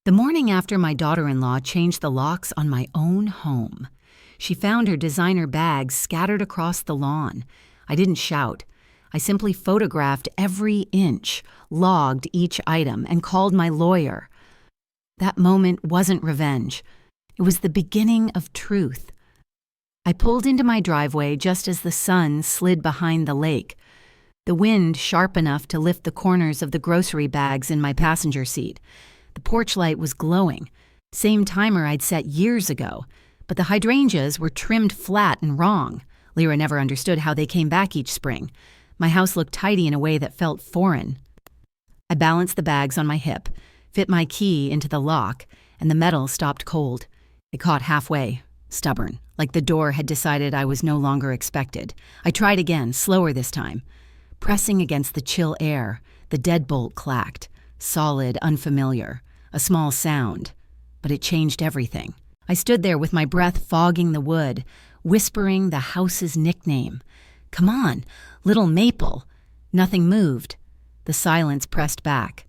The morning after my daughter-in-law changed the locks on my own home, she found her designer bags scattered across the lawn. I didn't shout. I simply photographed every inch, logged each item, and called my lawyer. That moment wasn't revenge. It was the beginning of truth. I pulled into my driveway just as the sun slid behind the lake, the wind sharp enough to lift the corners of the grocery bags in my passenger seat. The porch light was glowing, same timer I'd set years ago, but the hydrangeas were trimmed flat and wrong. Lyra never understood how they came back each spring. My house looked tidy in a way that felt foreign. I balanced the bags on my hip, fit my key into the lock, and the metal stopped cold. It caught halfway, stubborn, like the door had decided I was no longer expected. I tried again, slower this time. Pressing against the chill air, the deadbolt clacked, solid, unfamiliar, a small sound, but it changed everything. I stood there with my breath fogging the wood, whispering the house's nickname. "Come on, Little Maple." Nothing moved. The silence pressed back.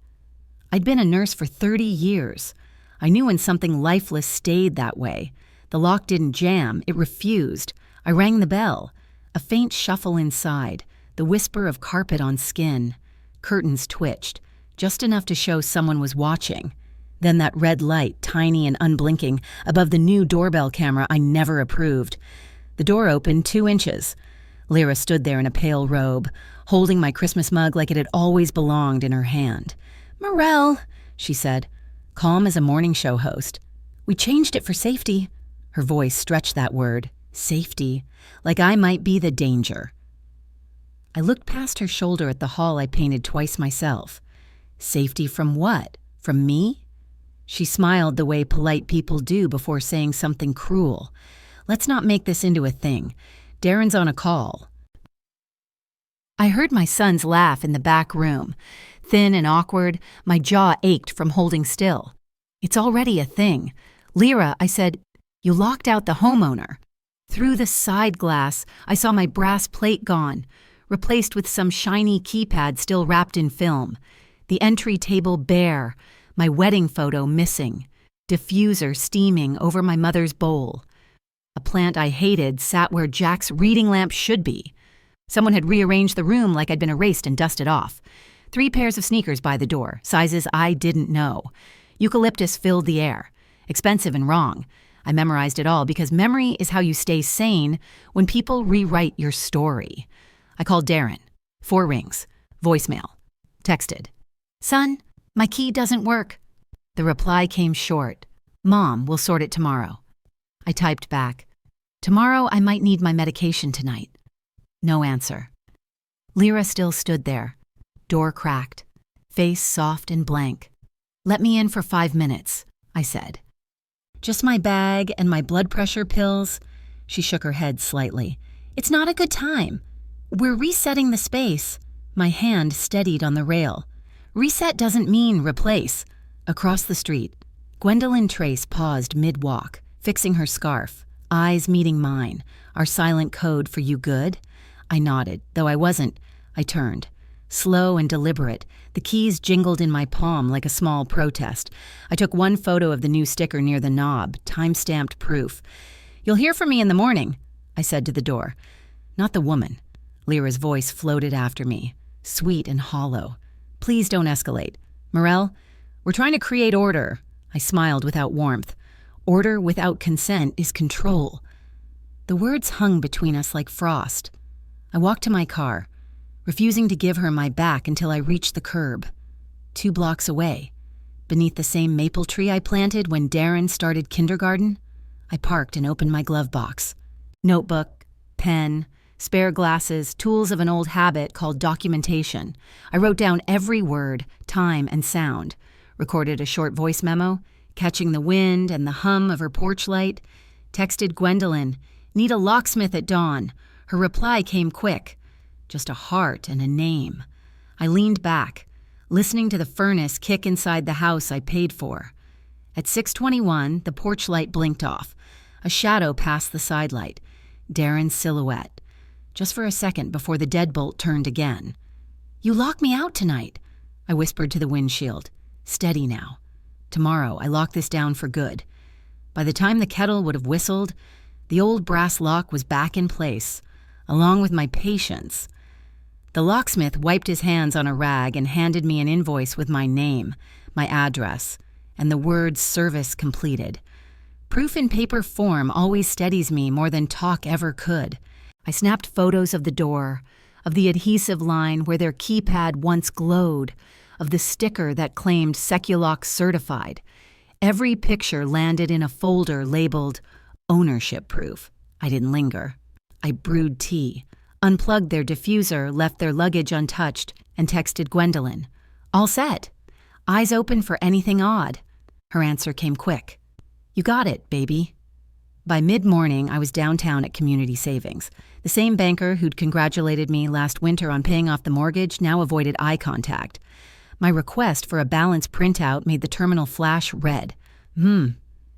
I'd been a nurse for 30 years. I knew when something lifeless stayed that way. The lock didn't jam, it refused. I rang the bell. A faint shuffle inside, the whisper of carpet on skin. Curtains twitched, just enough to show someone was watching. Then that red light, tiny and unblinking, above the new doorbell camera I never approved. The door opened 2 inches. Lyra stood there in a pale robe, holding my Christmas mug like it had always belonged in her hand. "Morel," she said, calm as a morning show host. "We changed it for safety." Her voice stretched that word, safety, like I might be the danger. I looked past her shoulder at the hall I painted twice myself. Safety from what? From me? She smiled the way polite people do before saying something cruel. "Let's not make this into a thing. Darren's on a call." I heard my son's laugh in the back room. Thin and awkward, my jaw ached from holding still. "It's already a thing." "Lyra," I said, "you locked out the homeowner." Through the side glass, I saw my brass plate gone, replaced with some shiny keypad still wrapped in film. The entry table bare, my wedding photo missing, diffuser steaming over my mother's bowl. A plant I hated sat where Jack's reading lamp should be. Someone had rearranged the room like I'd been erased and dusted off. 3 pairs of sneakers by the door, sizes I didn't know. Eucalyptus filled the air. Expensive and wrong. I memorized it all because memory is how you stay sane when people rewrite your story. I called Darren. 4 rings. Voicemail. Texted. "Son, my key doesn't work." The reply came short. "Mom, we'll sort it tomorrow." I typed back. "Tomorrow I might need my medication tonight." No answer. Lyra still stood there. Door cracked. Face soft and blank. "Let me in for 5 minutes," I said. "Just my bag and my blood pressure pills." She shook her head slightly. "It's not a good time. We're resetting the space." My hand steadied on the rail. "Reset doesn't mean replace." Across the street, Gwendolyn Trace paused mid-walk, fixing her scarf, eyes meeting mine. Our silent code for "you good?" I nodded, though I wasn't. I turned. Slow and deliberate, the keys jingled in my palm like a small protest. I took one photo of the new sticker near the knob, time-stamped proof. "You'll hear from me in the morning," I said to the door. Not the woman. Lyra's voice floated after me, sweet and hollow. "Please don't escalate. Morel, we're trying to create order." I smiled without warmth. Order without consent is control. The words hung between us like frost. I walked to my car, refusing to give her my back until I reached the curb. 2 blocks away, beneath the same maple tree I planted when Darren started kindergarten, I parked and opened my glove box. Notebook, pen, spare glasses, tools of an old habit called documentation. I wrote down every word, time, and sound, recorded a short voice memo, catching the wind and the hum of her porch light, texted Gwendolyn, "Need a locksmith at dawn." Her reply came quick. Just a heart and a name. I leaned back, listening to the furnace kick inside the house I paid for. At 6:21, the porch light blinked off. A shadow passed the sidelight. Darren's silhouette. Just for a second before the deadbolt turned again. "You lock me out tonight," I whispered to the windshield. Steady now. Tomorrow, I lock this down for good. By the time the kettle would have whistled, the old brass lock was back in place, along with my patience. The locksmith wiped his hands on a rag and handed me an invoice with my name, my address, and the words "service completed." Proof in paper form always steadies me more than talk ever could. I snapped photos of the door, of the adhesive line where their keypad once glowed, of the sticker that claimed Seculock certified. Every picture landed in a folder labeled ownership proof. I didn't linger. I brewed tea, unplugged their diffuser, left their luggage untouched, and texted Gwendolyn. All set. Eyes open for anything odd. Her answer came quick. You got it, baby. By mid-morning, I was downtown at Community Savings. The same banker who'd congratulated me last winter on paying off the mortgage now avoided eye contact. My request for a balance printout made the terminal flash red.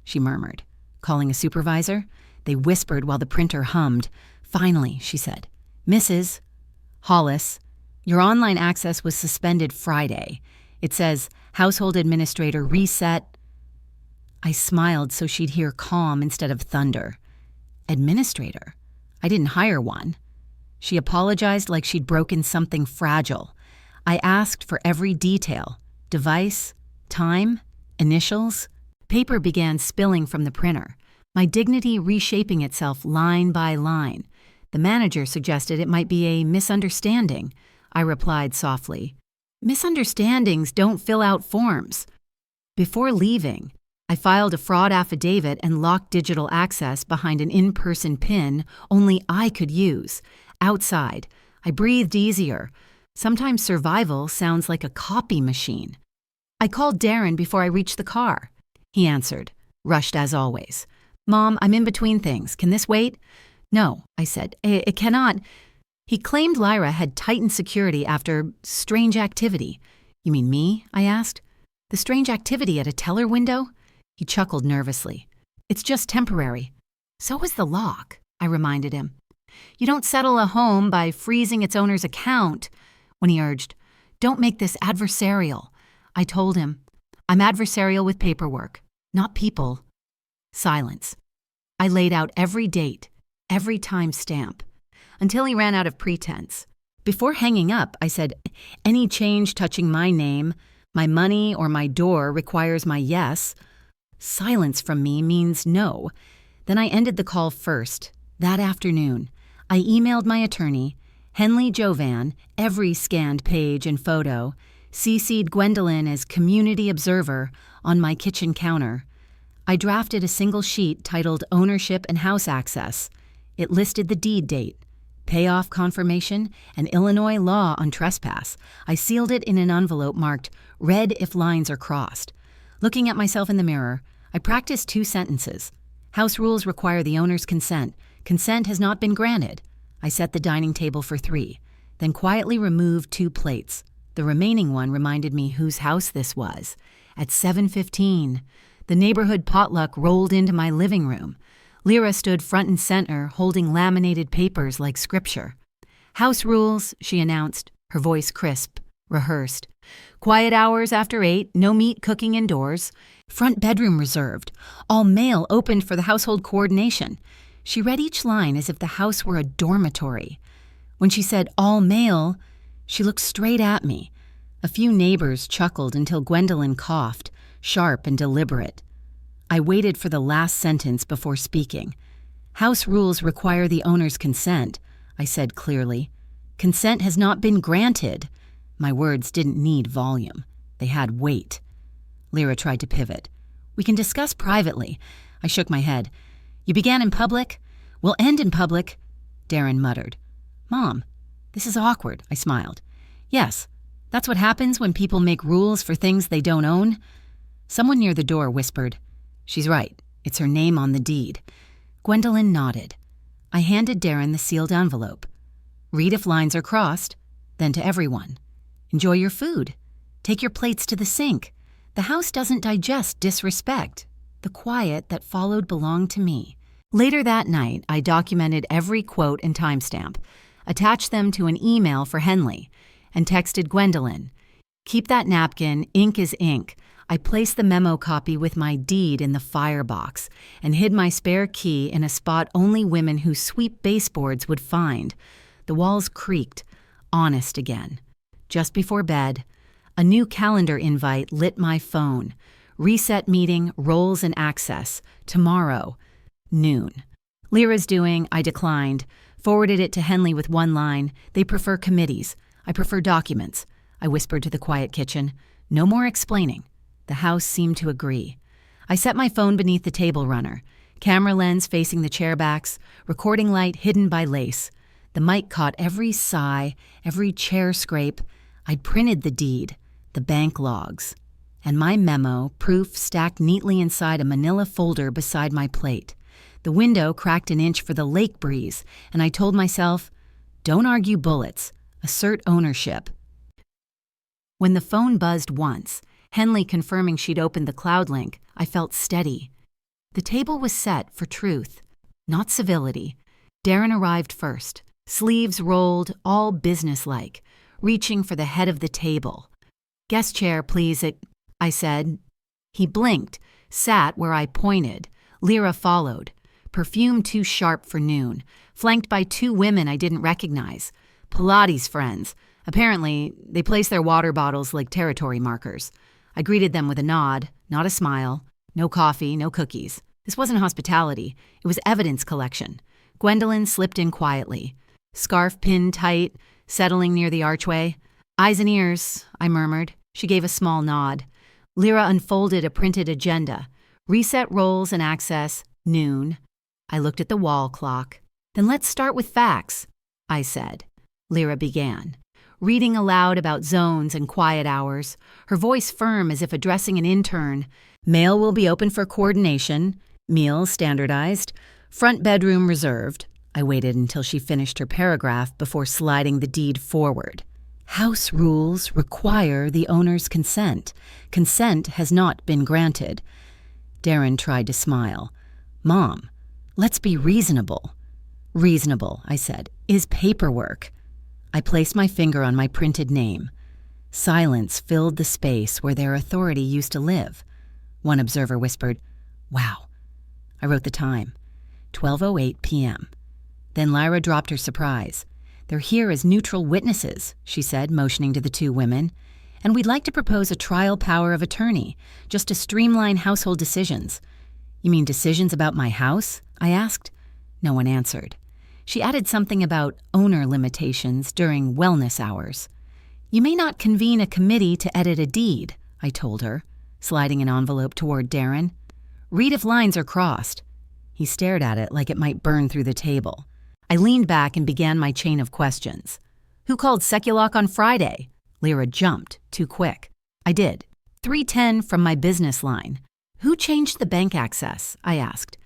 She murmured. Calling a supervisor? They whispered while the printer hummed. Finally, she said. Mrs. Hollis, your online access was suspended Friday. It says, household administrator reset. I smiled so she'd hear calm instead of thunder. Administrator? I didn't hire one. She apologized like she'd broken something fragile. I asked for every detail. Device, time, initials. Paper began spilling from the printer, my dignity reshaping itself line by line. The manager suggested it might be a misunderstanding. I replied softly, Misunderstandings don't fill out forms. Before leaving, I filed a fraud affidavit and locked digital access behind an in-person PIN only I could use. Outside, I breathed easier. Sometimes survival sounds like a copy machine. I called Darren before I reached the car. He answered, rushed as always. Mom, I'm in between things. Can this wait? No, I said. It cannot. He claimed Lyra had tightened security after strange activity. You mean me? I asked. The strange activity at a teller window? He chuckled nervously. It's just temporary. So was the lock, I reminded him. You don't settle a home by freezing its owner's account. When he urged, don't make this adversarial. I told him, I'm adversarial with paperwork, not people. Silence. I laid out every date, every time stamp, until he ran out of pretense. Before hanging up, I said, any change touching my name, my money, or my door requires my yes. Silence from me means no. Then I ended the call first. That afternoon, I emailed my attorney, Henley Jovan, every scanned page and photo, CC'd Gwendolyn as community observer on my kitchen counter. I drafted a single sheet titled Ownership and House Access. It listed the deed date, payoff confirmation, and Illinois law on trespass. I sealed it in an envelope marked, read if lines are crossed. Looking at myself in the mirror, I practiced 2 sentences. House rules require the owner's consent. Consent has not been granted. I set the dining table for 3, then quietly removed 2 plates. The remaining one reminded me whose house this was. At 7:15, the neighborhood potluck rolled into my living room. Lyra stood front and center, holding laminated papers like scripture. House rules, she announced, her voice crisp, rehearsed. Quiet hours after 8, no meat cooking indoors. Front bedroom reserved. All mail opened for the household coordination. She read each line as if the house were a dormitory. When she said all mail, she looked straight at me. A few neighbors chuckled until Gwendolyn coughed, sharp and deliberate. I waited for the last sentence before speaking. House rules require the owner's consent, I said clearly. Consent has not been granted. My words didn't need volume. They had weight. Lyra tried to pivot. We can discuss privately. I shook my head. You began in public? We'll end in public, Darren muttered. Mom, this is awkward, I smiled. Yes, that's what happens when people make rules for things they don't own. Someone near the door whispered, She's right. It's her name on the deed. Gwendolyn nodded. I handed Darren the sealed envelope. Read if lines are crossed, then to everyone. Enjoy your food. Take your plates to the sink. The house doesn't digest disrespect. The quiet that followed belonged to me. Later that night, I documented every quote and timestamp, attached them to an email for Henley, and texted Gwendolyn. Keep that napkin, ink is ink. I placed the memo copy with my deed in the firebox and hid my spare key in a spot only women who sweep baseboards would find. The walls creaked, honest again. Just before bed, a new calendar invite lit my phone. Reset meeting, roles and access. Tomorrow, noon. Lyra's doing, I declined. Forwarded it to Henley with one line. They prefer committees. I prefer documents. I whispered to the quiet kitchen. No more explaining. The house seemed to agree. I set my phone beneath the table runner. Camera lens facing the chair backs, recording light hidden by lace. The mic caught every sigh, every chair scrape. I'd printed the deed, the bank logs, and my memo, proof stacked neatly inside a manila folder beside my plate. The window cracked an inch for the lake breeze, and I told myself, don't argue bullets, assert ownership. When the phone buzzed once, Henley confirming she'd opened the cloud link, I felt steady. The table was set for truth, not civility. Darren arrived first, sleeves rolled, all businesslike, reaching for the head of the table. Guest chair, please, I said. He blinked, sat where I pointed. Lyra followed. Perfume too sharp for noon, flanked by two women I didn't recognize. Pilates friends. Apparently, they placed their water bottles like territory markers. I greeted them with a nod, not a smile. No coffee, no cookies. This wasn't hospitality. It was evidence collection. Gwendolyn slipped in quietly. Scarf pinned tight, settling near the archway. Eyes and ears, I murmured. She gave a small nod. Lyra unfolded a printed agenda. Reset roles and access, noon. I looked at the wall clock. Then let's start with facts, I said. Lyra began, reading aloud about zones and quiet hours, her voice firm as if addressing an intern. Mail will be open for coordination, meals standardized, front bedroom reserved. I waited until she finished her paragraph before sliding the deed forward. House rules require the owner's consent. Consent has not been granted. Darren tried to smile. Mom, let's be reasonable. Reasonable, I said, is paperwork. I placed my finger on my printed name. Silence filled the space where their authority used to live. One observer whispered, wow. I wrote the time, 12:08 p.m. Then Lyra dropped her surprise. They're here as neutral witnesses, she said, motioning to the two women. And we'd like to propose a trial power of attorney, just to streamline household decisions. You mean decisions about my house? I asked. No one answered. She added something about owner limitations during wellness hours. You may not convene a committee to edit a deed, I told her, sliding an envelope toward Darren. Read if lines are crossed. He stared at it like it might burn through the table. I leaned back and began my chain of questions. Who called Seculock on Friday? Lyra jumped, too quick. I did. 310 from my business line. Who changed the bank access? I asked.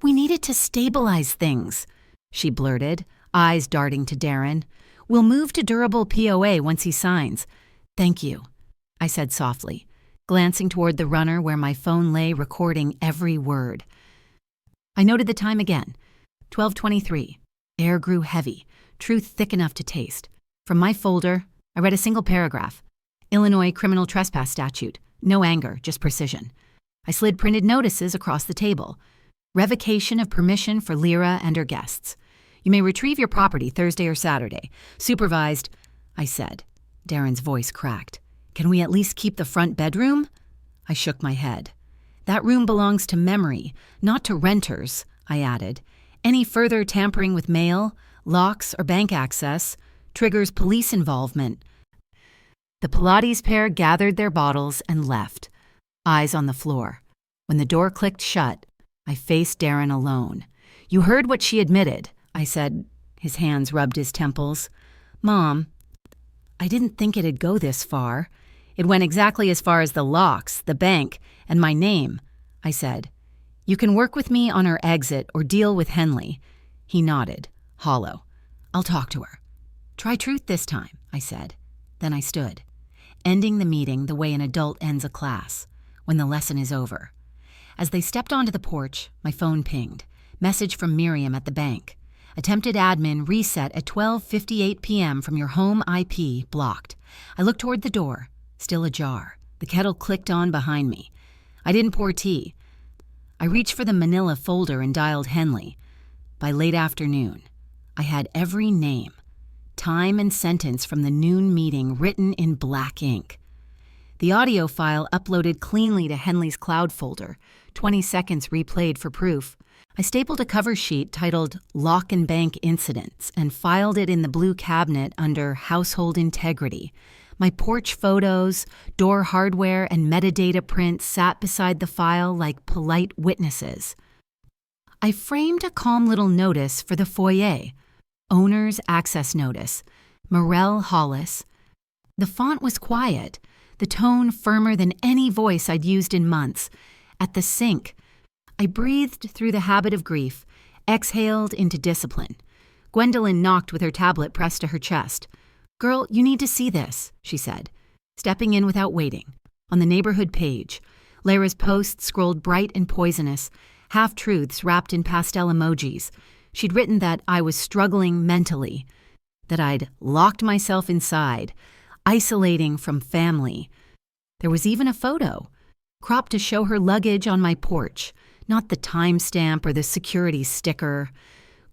We needed to stabilize things, she blurted, eyes darting to Darren. We'll move to durable POA once he signs. Thank you, I said softly, glancing toward the runner where my phone lay recording every word. I noted the time again, 12:23. Air grew heavy, truth thick enough to taste. From my folder, I read a single paragraph. Illinois criminal trespass statute. No anger, just precision. I slid printed notices across the table. Revocation of permission for Lyra and her guests. You may retrieve your property Thursday or Saturday. Supervised, I said. Darren's voice cracked. Can we at least keep the front bedroom? I shook my head. That room belongs to memory, not to renters, I added. Any further tampering with mail, locks, or bank access triggers police involvement. The Pilates pair gathered their bottles and left, eyes on the floor. When the door clicked shut, I faced Darren alone. You heard what she admitted, I said. His hands rubbed his temples. Mom, I didn't think it'd go this far. It went exactly as far as the locks, the bank, and my name, I said. You can work with me on her exit or deal with Henley. He nodded, hollow. I'll talk to her. Try truth this time, I said. Then I stood, ending the meeting the way an adult ends a class, when the lesson is over. As they stepped onto the porch, my phone pinged. Message from Miriam at the bank. Attempted admin reset at 12:58 p.m. from your home IP blocked. I looked toward the door, still ajar. The kettle clicked on behind me. I didn't pour tea. I reached for the manila folder and dialed Henley. By late afternoon, I had every name, time and sentence from the noon meeting written in black ink. The audio file uploaded cleanly to Henley's cloud folder, 20 seconds replayed for proof. I stapled a cover sheet titled Lock and Bank Incidents and filed it in the blue cabinet under Household Integrity. My porch photos, door hardware, and metadata prints sat beside the file like polite witnesses. I framed a calm little notice for the foyer. Owner's access notice. Morel Hollis. The font was quiet, the tone firmer than any voice I'd used in months. At the sink, I breathed through the habit of grief, exhaled into discipline. Gwendolyn knocked with her tablet pressed to her chest. "Girl, you need to see this," she said, stepping in without waiting. On the neighborhood page, Lara's post scrolled bright and poisonous, half-truths wrapped in pastel emojis. She'd written that I was struggling mentally, that I'd locked myself inside, isolating from family. There was even a photo, cropped to show her luggage on my porch, not the timestamp or the security sticker.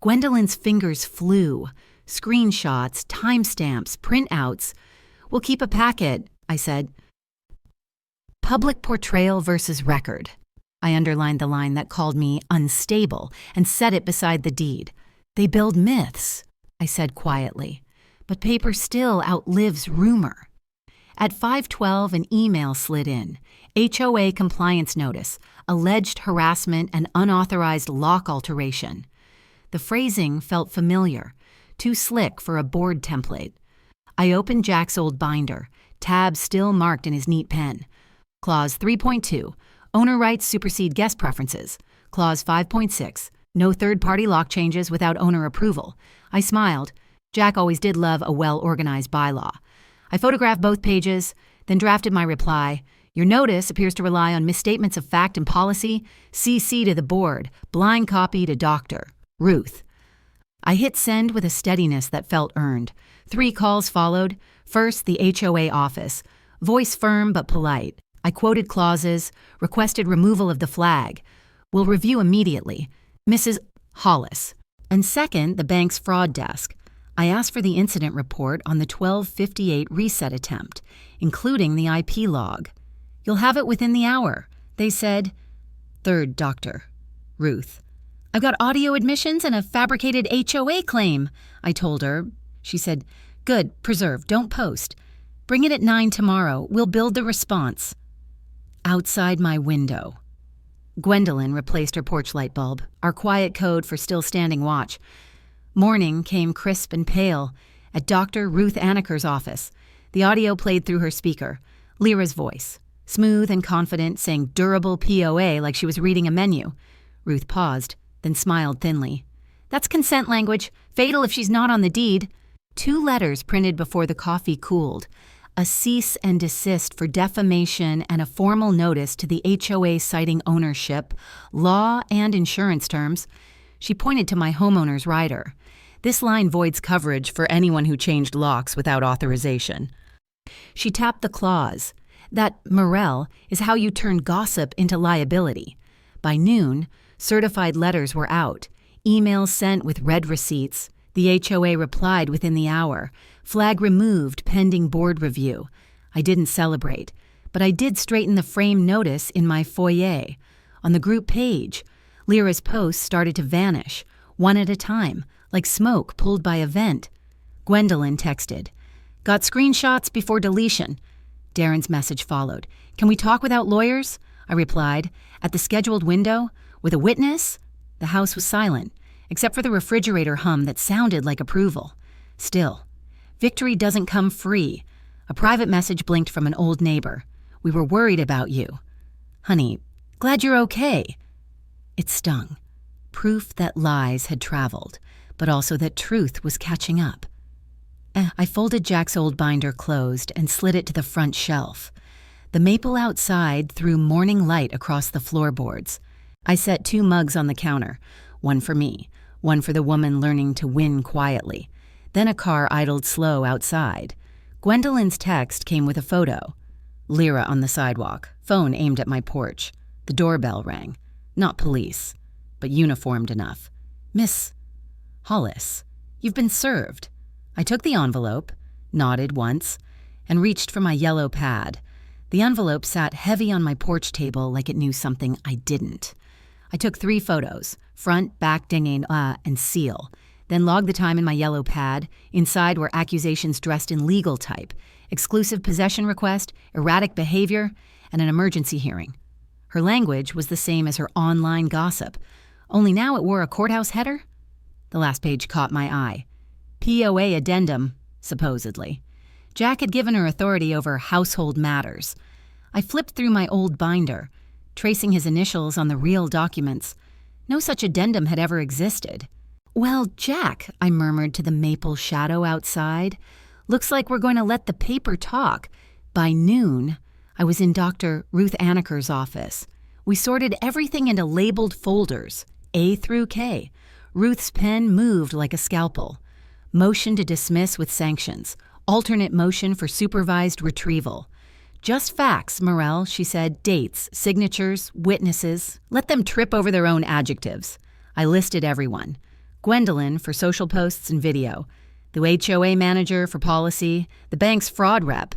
Gwendolyn's fingers flew. Screenshots, timestamps, printouts. "We'll keep a packet," I said. Public portrayal versus record. I underlined the line that called me unstable and set it beside the deed. "They build myths," I said quietly. "But paper still outlives rumor." At 5:12, an email slid in. HOA compliance notice, alleged harassment and unauthorized lock alteration. The phrasing felt familiar, too slick for a board template. I opened Jack's old binder, tab still marked in his neat pen. Clause 3.2, owner rights supersede guest preferences. Clause 5.6, no third-party lock changes without owner approval. I smiled. Jack always did love a well-organized bylaw. I photographed both pages, then drafted my reply. "Your notice appears to rely on misstatements of fact and policy. CC to the board. Blind copy to Dr. Ruth." I hit send with a steadiness that felt earned. 3 calls followed. First, the HOA office. Voice firm but polite. I quoted clauses, requested removal of the flag. "Will review immediately. Mrs. Hollis." And second, the bank's fraud desk. I asked for the incident report on the 12:58 reset attempt, including the IP log. "You'll have it within the hour," they said. Third, Dr. Ruth. "I've got audio admissions and a fabricated HOA claim," I told her. She said, "Good, preserve, don't post. Bring it at 9 tomorrow. We'll build the response." Outside my window. Gwendolyn replaced her porch light bulb, our quiet code for still standing watch. Morning came crisp and pale. At Dr. Ruth Anaker's office, the audio played through her speaker. Lyra's voice, smooth and confident, saying durable POA like she was reading a menu. Ruth paused, then smiled thinly. "That's consent language, fatal if she's not on the deed." 2 letters printed before the coffee cooled. A cease and desist for defamation and a formal notice to the HOA citing ownership, law, and insurance terms. She pointed to my homeowner's rider. "This line voids coverage for anyone who changed locks without authorization." She tapped the clause. "That, Morel, is how you turn gossip into liability." By noon, certified letters were out. Emails sent with red receipts. The HOA replied within the hour. Flag removed pending board review. I didn't celebrate, but I did straighten the frame notice in my foyer. On the group page, Lyra's posts started to vanish, one at a time, like smoke pulled by a vent. Gwendolyn texted, "Got screenshots before deletion." Darren's message followed. "Can we talk without lawyers?" I replied. "At the scheduled window? With a witness?" The house was silent, except for the refrigerator hum that sounded like approval. Still, victory doesn't come free. A private message blinked from an old neighbor. "We were worried about you. Honey, glad you're okay." It stung. Proof that lies had traveled, but also that truth was catching up. I folded Jack's old binder closed and slid it to the front shelf. The maple outside threw morning light across the floorboards. I set 2 mugs on the counter, one for me, one for the woman learning to win quietly. Then a car idled slow outside. Gwendolyn's text came with a photo. Lyra on the sidewalk, phone aimed at my porch. The doorbell rang. Not police, but uniformed enough. Miss Hollis, you've been served. I took the envelope, nodded once, and reached for my yellow pad. The envelope sat heavy on my porch table like it knew something I didn't. I took 3 photos, front, back, dinging, and seal, then logged the time in my yellow pad. Inside were accusations dressed in legal type, exclusive possession request, erratic behavior, and an emergency hearing. Her language was the same as her online gossip, only now it wore a courthouse header. The last page caught my eye. POA addendum, supposedly. Jack had given her authority over household matters. I flipped through my old binder, tracing his initials on the real documents. No such addendum had ever existed. "Well, Jack," I murmured to the maple shadow outside, "looks like we're going to let the paper talk." By noon, I was in Dr. Ruth Anaker's office. We sorted everything into labeled folders, A through K. Ruth's pen moved like a scalpel. Motion to dismiss with sanctions. Alternate motion for supervised retrieval. "Just facts, Morel," she said. "Dates, signatures, witnesses. Let them trip over their own adjectives." I listed everyone. Gwendolyn for social posts and video. The HOA manager for policy. The bank's fraud rep.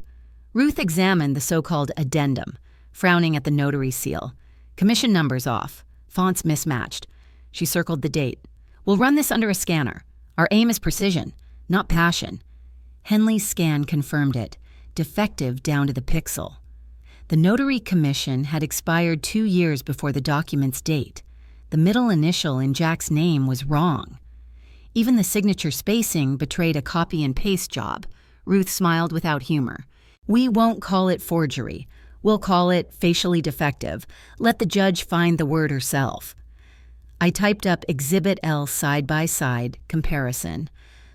Ruth examined the so-called addendum, frowning at the notary seal. Commission numbers off. Fonts mismatched. She circled the date. "We'll run this under a scanner. Our aim is precision, not passion." Henley's scan confirmed it. Defective down to the pixel. The notary commission had expired 2 years before the document's date. The middle initial in Jack's name was wrong. Even the signature spacing betrayed a copy and paste job. Ruth smiled without humor. "We won't call it forgery. We'll call it facially defective. Let the judge find the word herself." I typed up Exhibit L side by side, comparison.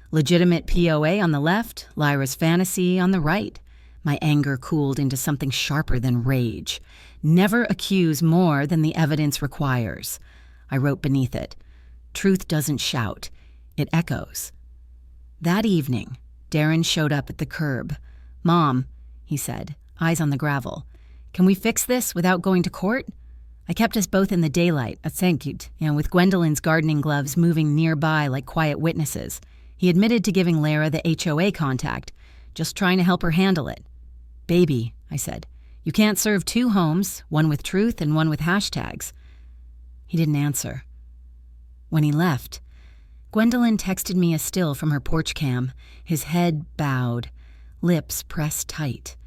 Legitimate POA on the left, Lyra's fantasy on the right. My anger cooled into something sharper than rage. "Never accuse more than the evidence requires." I wrote beneath it, "Truth doesn't shout, it echoes." That evening, Darren showed up at the curb. "Mom," he said, eyes on the gravel, "can we fix this without going to court?" I kept us both in the daylight, with Gwendolyn's gardening gloves moving nearby like quiet witnesses. He admitted to giving Lara the HOA contact, just trying to help her handle it. "Baby," I said, "you can't serve 2 homes, one with truth and one with hashtags." He didn't answer. When he left, Gwendolyn texted me a still from her porch cam, his head bowed, lips pressed tight.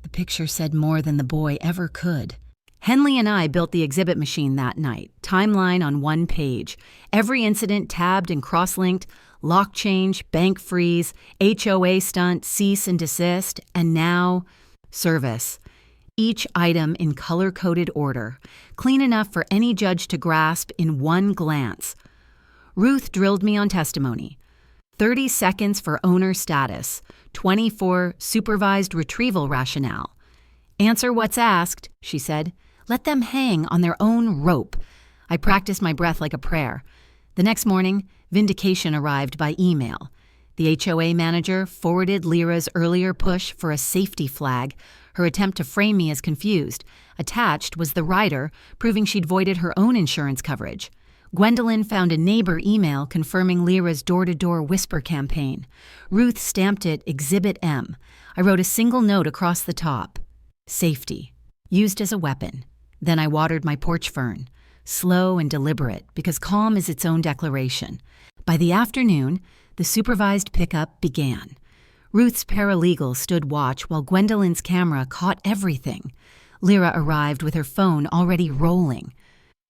The picture said more than the boy ever could. Henley and I built the exhibit machine that night, timeline on 1 page. Every incident tabbed and cross-linked, lock change, bank freeze, HOA stunt, cease and desist, and now, service. Each item in color-coded order, clean enough for any judge to grasp in one glance. Ruth drilled me on testimony. 30 seconds for owner status, 24 supervised retrieval rationale. "Answer what's asked," she said. "Let them hang on their own rope." I practiced my breath like a prayer. The next morning, vindication arrived by email. The HOA manager forwarded Lyra's earlier push for a safety flag, her attempt to frame me as confused. Attached was the rider, proving she'd voided her own insurance coverage. Gwendolyn found a neighbor email confirming Lyra's door-to-door whisper campaign. Ruth stamped it Exhibit M. I wrote a single note across the top. Safety. Used as a weapon. Then I watered my porch fern. Slow and deliberate, because calm is its own declaration. By the afternoon, the supervised pickup began. Ruth's paralegal stood watch while Gwendolyn's camera caught everything. Lyra arrived with her phone already rolling.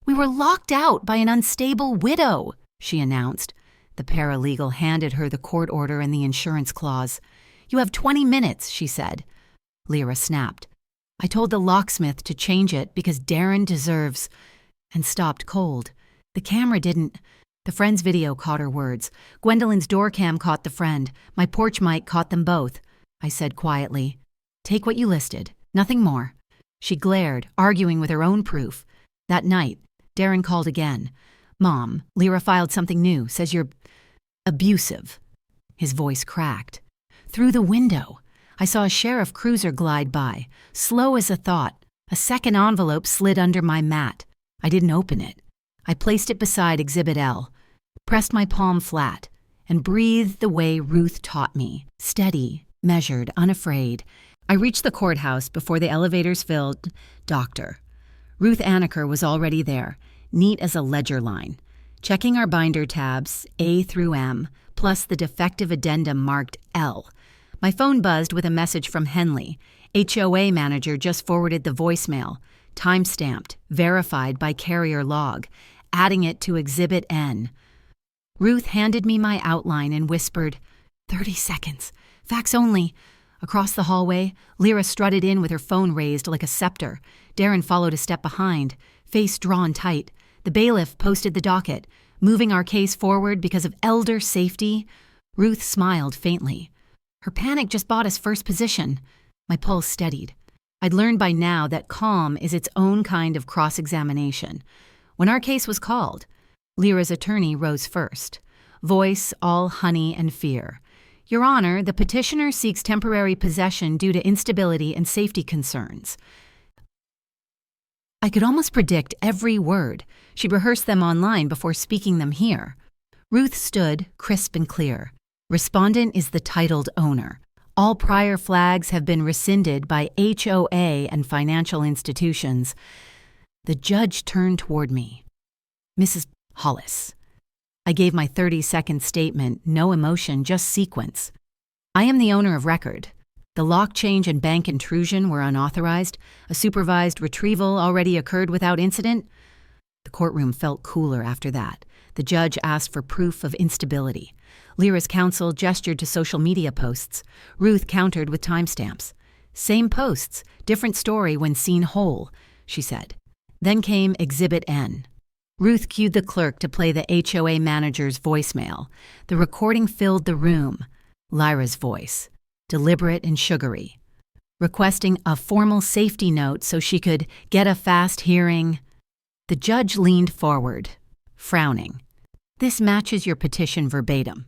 "We were locked out by an unstable widow," she announced. The paralegal handed her the court order and the insurance clause. "You have 20 minutes," she said. Lyra snapped. "I told the locksmith to change it because Darren deserves," and stopped cold. The camera didn't. The friend's video caught her words. Gwendolyn's door cam caught the friend. My porch mic caught them both. I said quietly, "Take what you listed. Nothing more." She glared, arguing with her own proof. That night, Darren called again. "Mom, Lyra filed something new. Says you're abusive." His voice cracked. "Through the window." I saw a sheriff cruiser glide by, slow as a thought. A second envelope slid under my mat. I didn't open it. I placed it beside Exhibit L, pressed my palm flat, and breathed the way Ruth taught me, steady, measured, unafraid. I reached the courthouse before the elevators filled. Doctor. Ruth Anaker was already there, neat as a ledger line, checking our binder tabs, A through M, plus the defective addendum marked L. My phone buzzed with a message from Henley. HOA manager just forwarded the voicemail, time-stamped, verified by carrier log, adding it to Exhibit N. Ruth handed me my outline and whispered, 30 seconds. Fax only. Across the hallway, Lyra strutted in with her phone raised like a scepter. Darren followed a step behind, face drawn tight. The bailiff posted the docket, moving our case forward because of elder safety. Ruth smiled faintly. Her panic just bought us first position. My pulse steadied. I'd learned by now that calm is its own kind of cross-examination. When our case was called, Lyra's attorney rose first, voice all honey and fear. Your Honor, the petitioner seeks temporary possession due to instability and safety concerns. I could almost predict every word. She'd rehearsed them online before speaking them here. Ruth stood, crisp and clear. Respondent is the titled owner. All prior flags have been rescinded by HOA and financial institutions. The judge turned toward me. Mrs. Hollis. I gave my 30-second statement, no emotion, just sequence. I am the owner of record. The lock change and bank intrusion were unauthorized. A supervised retrieval already occurred without incident. The courtroom felt cooler after that. The judge asked for proof of instability. Lyra's counsel gestured to social media posts. Ruth countered with timestamps. Same posts, different story when seen whole, she said. Then came Exhibit N. Ruth cued the clerk to play the HOA manager's voicemail. The recording filled the room. Lyra's voice, deliberate and sugary, requesting a formal safety note so she could get a fast hearing. The judge leaned forward, frowning. This matches your petition verbatim.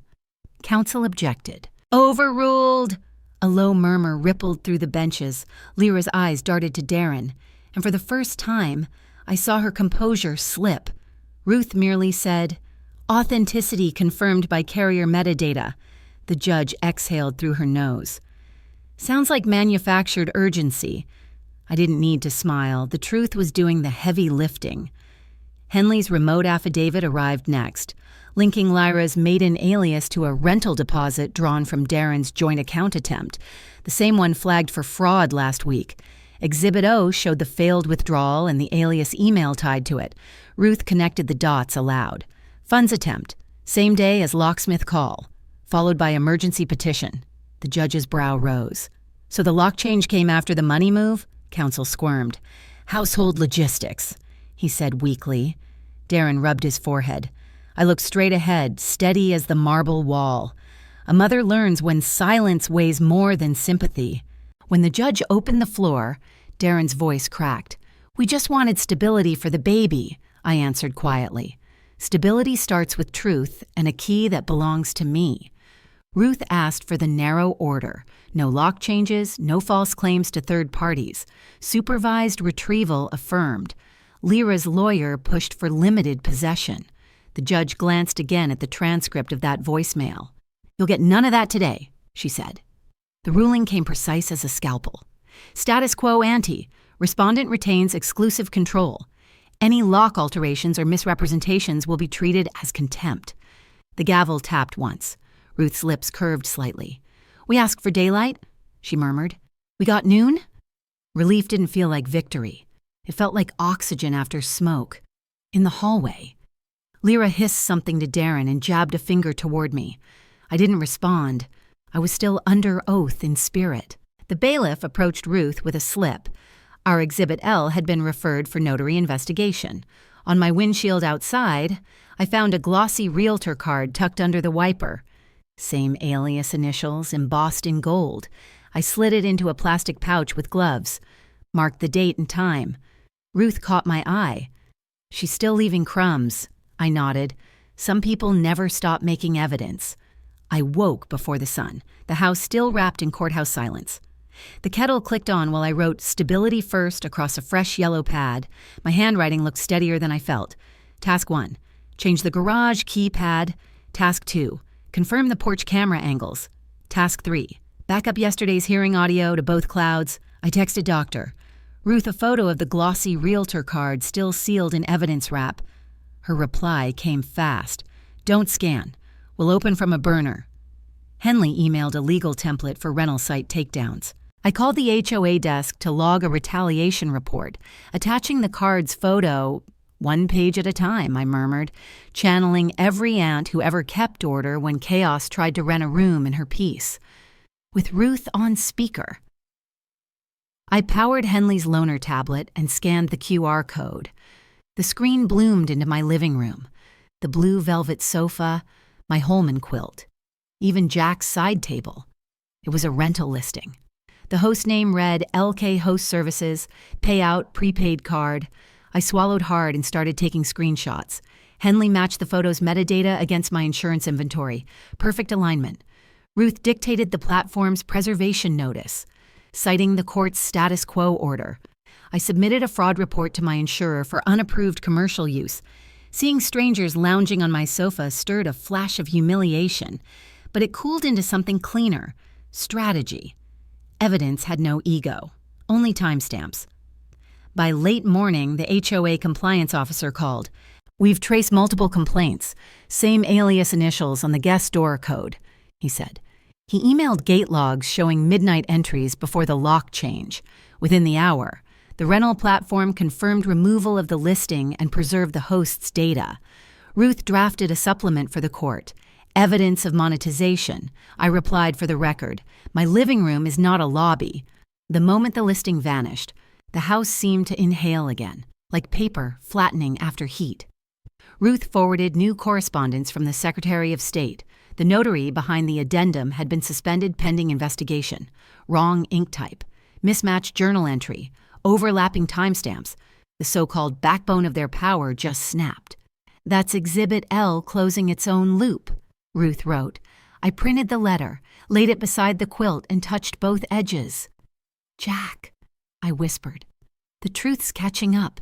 Counsel objected. Overruled! A low murmur rippled through the benches. Lyra's eyes darted to Darren, and for the first time, I saw her composure slip. Ruth merely said, authenticity confirmed by carrier metadata. The judge exhaled through her nose. Sounds like manufactured urgency. I didn't need to smile. The truth was doing the heavy lifting. Henley's remote affidavit arrived next, linking Lyra's maiden alias to a rental deposit drawn from Darren's joint account attempt, the same one flagged for fraud last week. Exhibit O showed the failed withdrawal and the alias email tied to it. Ruth connected the dots aloud. Funds attempt, same day as locksmith call, followed by emergency petition. The judge's brow rose. So the lock change came after the money move? Counsel squirmed. Household logistics, he said weakly. Darren rubbed his forehead. I looked straight ahead, steady as the marble wall. A mother learns when silence weighs more than sympathy. When the judge opened the floor, Darren's voice cracked. We just wanted stability for the baby, I answered quietly. Stability starts with truth and a key that belongs to me. Ruth asked for the narrow order. No lock changes, no false claims to third parties. Supervised retrieval affirmed. Lyra's lawyer pushed for limited possession. The judge glanced again at the transcript of that voicemail. You'll get none of that today, she said. The ruling came precise as a scalpel. Status quo ante. Respondent retains exclusive control. Any lock alterations or misrepresentations will be treated as contempt. The gavel tapped once. Ruth's lips curved slightly. We asked for daylight, she murmured. We got noon? Relief didn't feel like victory. It felt like oxygen after smoke. In the hallway, Lyra hissed something to Darren and jabbed a finger toward me. I didn't respond. I was still under oath in spirit. The bailiff approached Ruth with a slip. Our Exhibit L had been referred for notary investigation. On my windshield outside, I found a glossy realtor card tucked under the wiper. Same alias initials embossed in gold. I slid it into a plastic pouch with gloves. Marked the date and time. Ruth caught my eye. She's still leaving crumbs. I nodded. Some people never stop making evidence. I woke before the sun, the house still wrapped in courthouse silence. The kettle clicked on while I wrote "stability first" across a fresh yellow pad. My handwriting looked steadier than I felt. Task 1, change the garage keypad. Task 2, confirm the porch camera angles. Task 3, back up yesterday's hearing audio to both clouds. I texted Doctor Ruth a photo of the glossy realtor card still sealed in evidence wrap. Her reply came fast. Don't scan. We'll open from a burner. Henley emailed a legal template for rental site takedowns. I called the HOA desk to log a retaliation report, attaching the card's photo, 1 page at a time, I murmured, channeling every aunt who ever kept order when chaos tried to rent a room in her piece. With Ruth on speaker. I powered Henley's loaner tablet and scanned the QR code. The screen bloomed into my living room. The blue velvet sofa, my Holman quilt, even Jack's side table. It was a rental listing. The host name read LK Host Services, payout, prepaid card. I swallowed hard and started taking screenshots. Henley matched the photo's metadata against my insurance inventory. Perfect alignment. Ruth dictated the platform's preservation notice, citing the court's status quo order. I submitted a fraud report to my insurer for unapproved commercial use. Seeing strangers lounging on my sofa stirred a flash of humiliation, but it cooled into something cleaner: strategy. Evidence had no ego, only timestamps. By late morning, the HOA compliance officer called. We've traced multiple complaints, same alias initials on the guest door code, he said. He emailed gate logs showing midnight entries before the lock change. Within the hour, the rental platform confirmed removal of the listing and preserved the host's data. Ruth drafted a supplement for the court. Evidence of monetization. I replied for the record. My living room is not a lobby. The moment the listing vanished, the house seemed to inhale again, like paper flattening after heat. Ruth forwarded new correspondence from the Secretary of State. The notary behind the addendum had been suspended pending investigation. Wrong ink type. Mismatched journal entry. Overlapping timestamps. The so-called backbone of their power just snapped. That's Exhibit L closing its own loop, Ruth wrote. I printed the letter, laid it beside the quilt, and touched both edges. Jack, I whispered. The truth's catching up,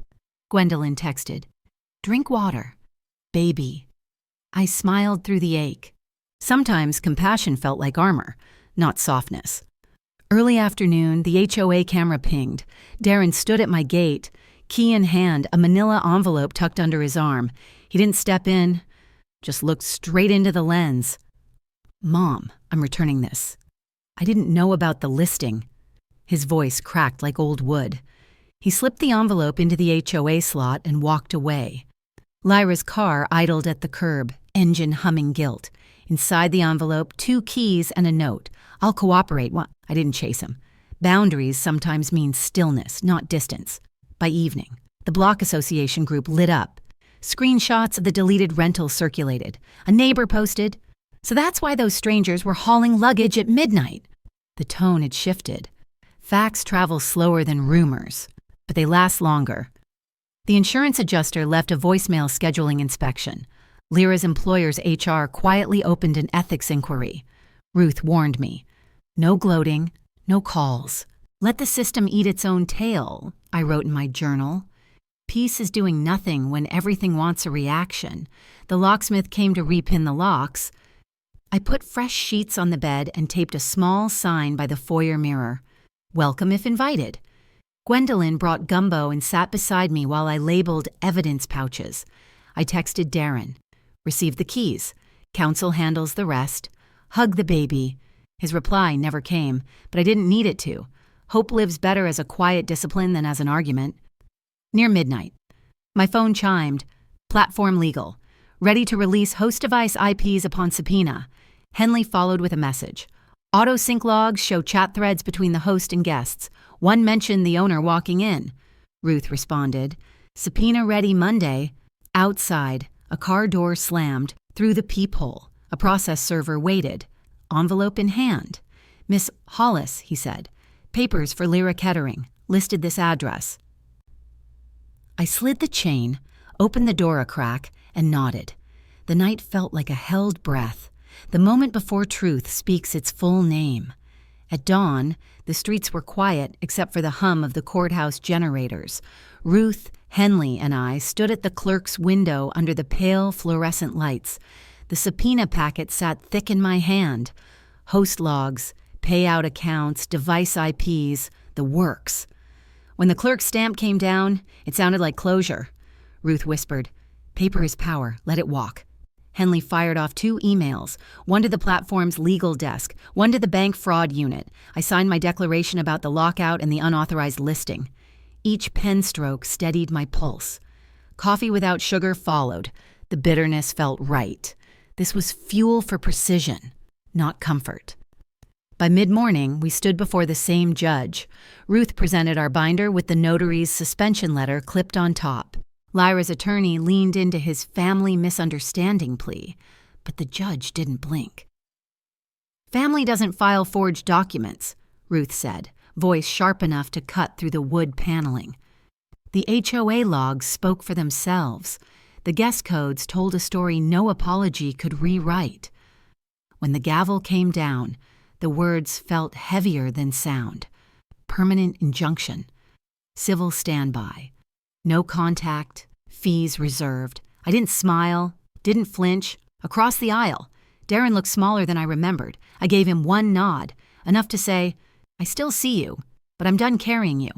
Gwendolyn texted. Drink water. Baby. I smiled through the ache. Sometimes compassion felt like armor, not softness. Early afternoon, the HOA camera pinged. Darren stood at my gate, key in hand, a manila envelope tucked under his arm. He didn't step in, just looked straight into the lens. Mom, I'm returning this. I didn't know about the listing. His voice cracked like old wood. He slipped the envelope into the HOA slot and walked away. Lyra's car idled at the curb, engine humming guilt. Inside the envelope, 2 keys and a note. I'll cooperate. I didn't chase him. Boundaries sometimes mean stillness, not distance. By evening, the block association group lit up. Screenshots of the deleted rental circulated. A neighbor posted, "So that's why those strangers were hauling luggage at midnight." The tone had shifted. Facts travel slower than rumors, but they last longer. The insurance adjuster left a voicemail scheduling inspection. Lyra's employer's HR quietly opened an ethics inquiry. Ruth warned me. No gloating, no calls. Let the system eat its own tail, I wrote in my journal. Peace is doing nothing when everything wants a reaction. The locksmith came to repin the locks. I put fresh sheets on the bed and taped a small sign by the foyer mirror. Welcome if invited. Gwendolyn brought gumbo and sat beside me while I labeled evidence pouches. I texted Darren. Receive the keys. Counsel handles the rest. Hug the baby. His reply never came, but I didn't need it to. Hope lives better as a quiet discipline than as an argument. Near midnight. My phone chimed. Platform legal. Ready to release host device IPs upon subpoena. Henley followed with a message. Auto sync logs show chat threads between the host and guests. One mentioned the owner walking in. Ruth responded. Subpoena ready Monday. Outside, a car door slammed. Through the peephole, a process server waited. Envelope in hand. Miss Hollis, he said. Papers for Lyra Kettering. Listed this address. I slid the chain, opened the door a crack, and nodded. The night felt like a held breath. The moment before truth speaks its full name. At dawn, the streets were quiet except for the hum of the courthouse generators. Ruth, Henley, and I stood at the clerk's window under the pale fluorescent lights. The subpoena packet sat thick in my hand. Host logs, payout accounts, device IPs, the works. When the clerk's stamp came down, it sounded like closure. Ruth whispered, "Paper is power, let it walk." Henley fired off 2 emails, one to the platform's legal desk, one to the bank fraud unit. I signed my declaration about the lockout and the unauthorized listing. Each pen stroke steadied my pulse. Coffee without sugar followed. The bitterness felt right. This was fuel for precision, not comfort. By mid-morning, we stood before the same judge. Ruth presented our binder with the notary's suspension letter clipped on top. Lyra's attorney leaned into his family misunderstanding plea, but the judge didn't blink. "Family doesn't file forged documents," Ruth said, voice sharp enough to cut through the wood paneling. The HOA logs spoke for themselves. The guest codes told a story no apology could rewrite. When the gavel came down, the words felt heavier than sound. Permanent injunction. Civil standby. No contact. Fees reserved. I didn't smile. Didn't flinch. Across the aisle. Darren looked smaller than I remembered. I gave him one nod, enough to say, "I still see you, but I'm done carrying you."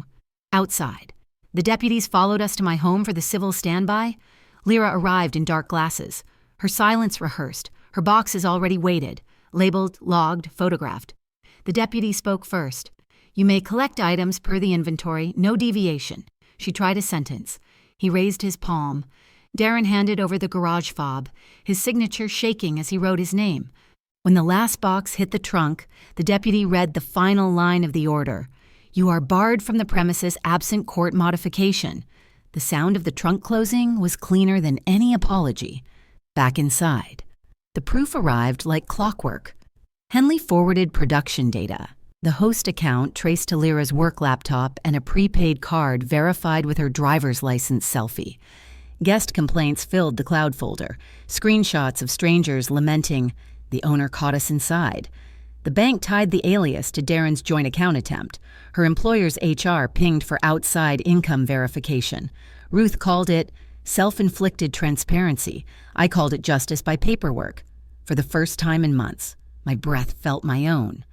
Outside. The deputies followed us to my home for the civil standby. Lyra arrived in dark glasses. Her silence rehearsed. Her boxes already waited. Labeled, logged, photographed. The deputy spoke first. "You may collect items per the inventory, no deviation." She tried a sentence. He raised his palm. Darren handed over the garage fob, his signature shaking as he wrote his name. When the last box hit the trunk, the deputy read the final line of the order. "You are barred from the premises absent court modification." The sound of the trunk closing was cleaner than any apology. Back inside. The proof arrived like clockwork. Henley forwarded production data. The host account traced to Lyra's work laptop and a prepaid card verified with her driver's license selfie. Guest complaints filled the cloud folder. Screenshots of strangers lamenting, "The owner caught us inside." The bank tied the alias to Darren's joint account attempt. Her employer's HR pinged for outside income verification. Ruth called it self-inflicted transparency. I called it justice by paperwork. For the first time in months, my breath felt my own.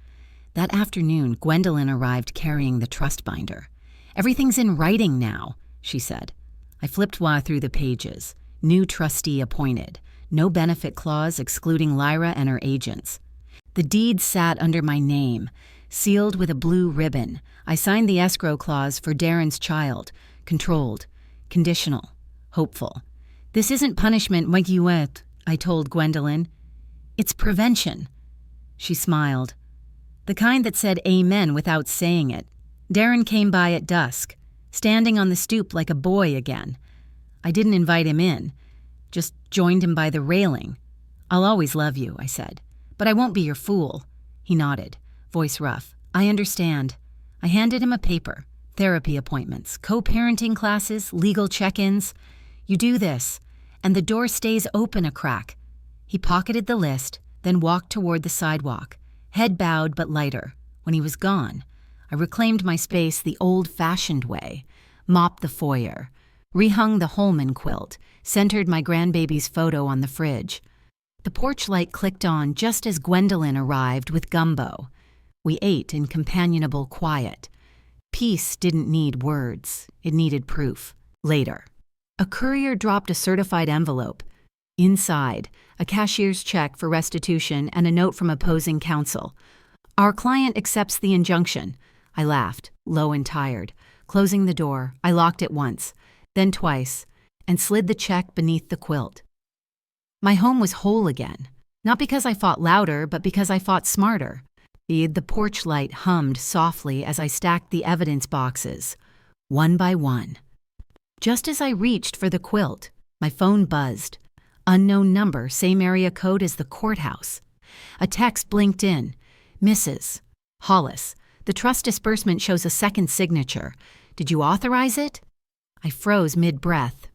That afternoon, Gwendolyn arrived carrying the trust binder. "Everything's in writing now," she said. I flipped through the pages. New trustee appointed. No benefit clause excluding Lyra and her agents. The deed sat under my name, sealed with a blue ribbon. I signed the escrow clause for Darren's child. Controlled. Conditional. Hopeful. "This isn't punishment, Miguet," I told Gwendolyn. "It's prevention." She smiled. The kind that said amen without saying it. Darren came by at dusk, standing on the stoop like a boy again. I didn't invite him in, just joined him by the railing. "I'll always love you," I said, "but I won't be your fool." He nodded, voice rough. "I understand." I handed him a paper. Therapy appointments, co-parenting classes, legal check-ins. "You do this, and the door stays open a crack." He pocketed the list, then walked toward the sidewalk, head bowed but lighter. When he was gone, I reclaimed my space the old-fashioned way, mopped the foyer, rehung the Holman quilt, centered my grandbaby's photo on the fridge. The porch light clicked on just as Gwendolyn arrived with gumbo. We ate in companionable quiet. Peace didn't need words. It needed proof. Later. A courier dropped a certified envelope. Inside, a cashier's check for restitution and a note from opposing counsel. "Our client accepts the injunction." I laughed, low and tired. Closing the door, I locked it once, then twice, and slid the check beneath the quilt. My home was whole again, not because I fought louder, but because I fought smarter. The porch light hummed softly as I stacked the evidence boxes, one by one. Just as I reached for the quilt, my phone buzzed. Unknown number, same area code as the courthouse. A text blinked in. "Mrs. Hollis, the trust disbursement shows a second signature. Did you authorize it?" I froze mid-breath.